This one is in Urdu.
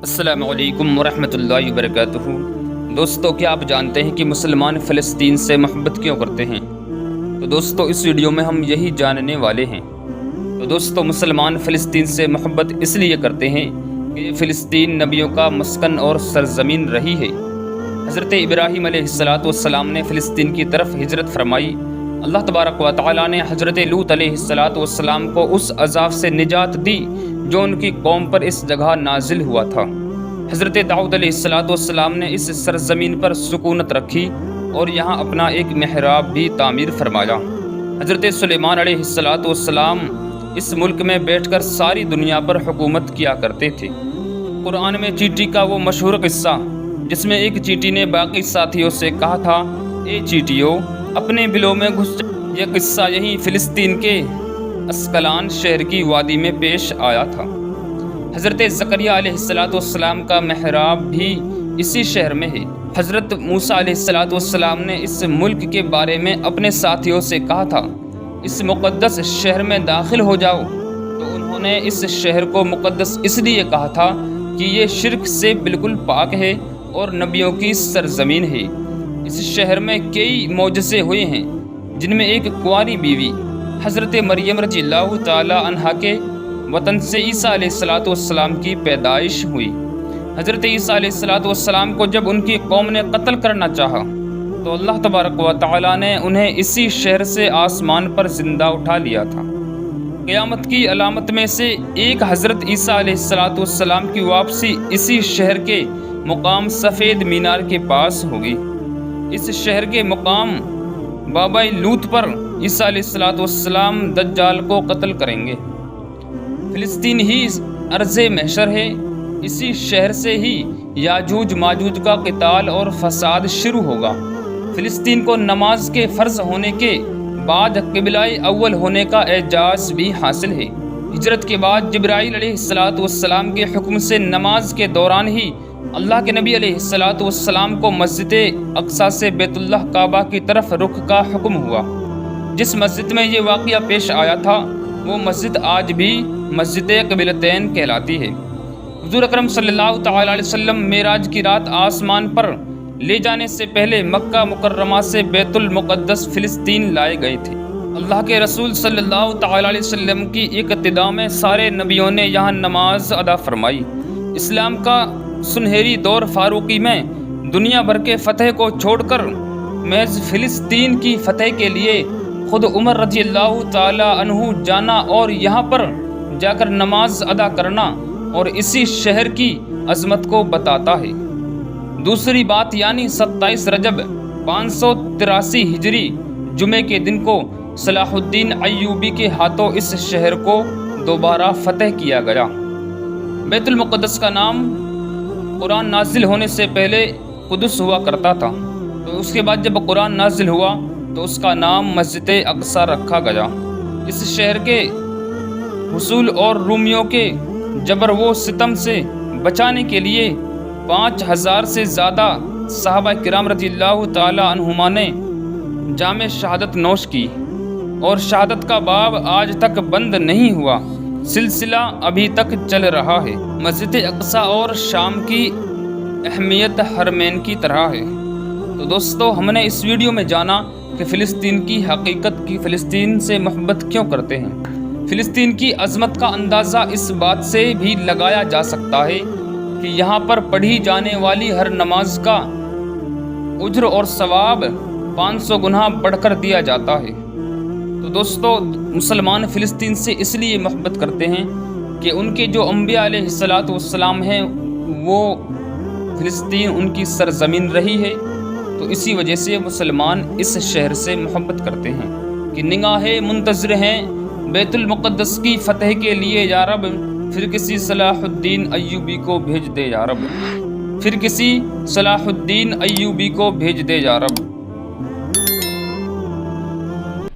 السلام علیکم ورحمۃ اللہ وبرکاتہ۔ دوستو، کیا آپ جانتے ہیں کہ مسلمان فلسطین سے محبت کیوں کرتے ہیں؟ تو دوستو، اس ویڈیو میں ہم یہی جاننے والے ہیں۔ تو دوستو، مسلمان فلسطین سے محبت اس لیے کرتے ہیں کہ یہ فلسطین نبیوں کا مسکن اور سرزمین رہی ہے۔ حضرت ابراہیم علیہ السلام نے فلسطین کی طرف ہجرت فرمائی۔ اللہ تبارک و تعالیٰ نے حضرت لوط علیہ السلام کو اس عذاب سے نجات دی جو ان کی قوم پر اس جگہ نازل ہوا تھا۔ حضرت داؤد علیہ السلام نے اس سرزمین پر سکونت رکھی اور یہاں اپنا ایک محراب بھی تعمیر فرمایا۔ حضرت سلیمان علیہ السلام اس ملک میں بیٹھ کر ساری دنیا پر حکومت کیا کرتے تھے۔ قرآن میں چیٹی کا وہ مشہور قصہ جس میں ایک چیٹی نے باقی ساتھیوں سے کہا تھا، اے چیٹیوں، اپنے بلوں میں گھس جاؤ، یہ قصہ یہیں فلسطین کے اسکلان شہر کی وادی میں پیش آیا تھا۔ حضرت زکریہ علیہ السلام کا محراب بھی اسی شہر میں ہے۔ حضرت موسیٰ علیہ السلام نے اس ملک کے بارے میں اپنے ساتھیوں سے کہا تھا، اس مقدس شہر میں داخل ہو جاؤ، تو انہوں نے اس شہر کو مقدس اس لیے کہا تھا کہ یہ شرک سے بالکل پاک ہے اور نبیوں کی سرزمین ہے۔ اس شہر میں کئی معجزے ہوئے ہیں، جن میں ایک کنواری بیوی حضرت مریم رضی اللہ تعالی عنہا کے وطن سے عیسیٰ علیہ السلام کی پیدائش ہوئی۔ حضرت عیسیٰ علیہ السلام کو جب ان کی قوم نے قتل کرنا چاہا تو اللہ تبارک و تعالی نے انہیں اسی شہر سے آسمان پر زندہ اٹھا لیا تھا۔ قیامت کی علامت میں سے ایک حضرت عیسیٰ علیہ السلام کی واپسی اسی شہر کے مقام سفید مینار کے پاس ہوگی۔ اس شہر کے مقام بابا لوط پر عیسیٰ علیہ السلام دجال کو قتل کریں گے۔ فلسطین ہی ارض محشر ہے، اسی شہر سے ہی یاجوج ماجوج کا قتال اور فساد شروع ہوگا۔ فلسطین کو نماز کے فرض ہونے کے بعد قبلہ اول ہونے کا اعزاز بھی حاصل ہے۔ ہجرت کے بعد جبرائیل علیہ السلام کے حکم سے نماز کے دوران ہی اللہ کے نبی علیہ السلام کو مسجد اقصیٰ سے بیت اللہ کعبہ کی طرف رخ کا حکم ہوا۔ جس مسجد میں یہ واقعہ پیش آیا تھا وہ مسجد آج بھی مسجد قبلتین کہلاتی ہے۔ حضور اکرم صلی اللہ تعالی علیہ وسلم معراج کی رات آسمان پر لے جانے سے پہلے مکہ مکرمہ سے بیت المقدس فلسطین لائے گئے تھے۔ اللہ کے رسول صلی اللہ تعالی علیہ وسلم کی اقتداء میں سارے نبیوں نے یہاں نماز ادا فرمائی۔ اسلام کا سنہری دور فاروقی میں دنیا بھر کے فتح کو چھوڑ کر محض فلسطین کی فتح کے لیے خود عمر رضی اللہ تعالی عنہ جانا اور یہاں پر جا کر نماز ادا کرنا اور اسی شہر کی عظمت کو بتاتا ہے۔ دوسری بات یعنی 27 رجب 583 ہجری جمعے کے دن کو صلاح الدین ایوبی کے ہاتھوں اس شہر کو دوبارہ فتح کیا گیا۔ بیت المقدس کا نام قرآن نازل ہونے سے پہلے قدس ہوا کرتا تھا، تو اس کے بعد جب قرآن نازل ہوا تو اس کا نام مسجد اقصیٰ رکھا گیا۔ اس شہر کے حصول اور رومیوں کے جبر و ستم سے بچانے کے لیے 5000 سے زیادہ صحابہ کرام رضی اللہ تعالی عنہما نے جام شہادت نوش کی، اور شہادت کا باب آج تک بند نہیں ہوا، سلسلہ ابھی تک چل رہا ہے۔ مسجد اقصیٰ اور شام کی اہمیت حرمین کی طرح ہے۔ تو دوستو، ہم نے اس ویڈیو میں جانا کہ فلسطین کی حقیقت کی فلسطین سے محبت کیوں کرتے ہیں۔ فلسطین کی عظمت کا اندازہ اس بات سے بھی لگایا جا سکتا ہے کہ یہاں پر پڑھی جانے والی ہر نماز کا اجر اور ثواب 500 گنا بڑھ کر دیا جاتا ہے۔ تو دوستو، مسلمان فلسطین سے اس لیے محبت کرتے ہیں کہ ان کے جو انبیاء علیہ السلام ہیں وہ فلسطین ان کی سرزمین رہی ہے، تو اسی وجہ سے مسلمان اس شہر سے محبت کرتے ہیں کہ نگاہیں منتظر ہیں بیت المقدس کی فتح کے لیے یا رب، پھر کسی صلاح الدین ایوبی کو بھیج دے یا رب، پھر کسی صلاح الدین ایوبی کو بھیج دے یا رب۔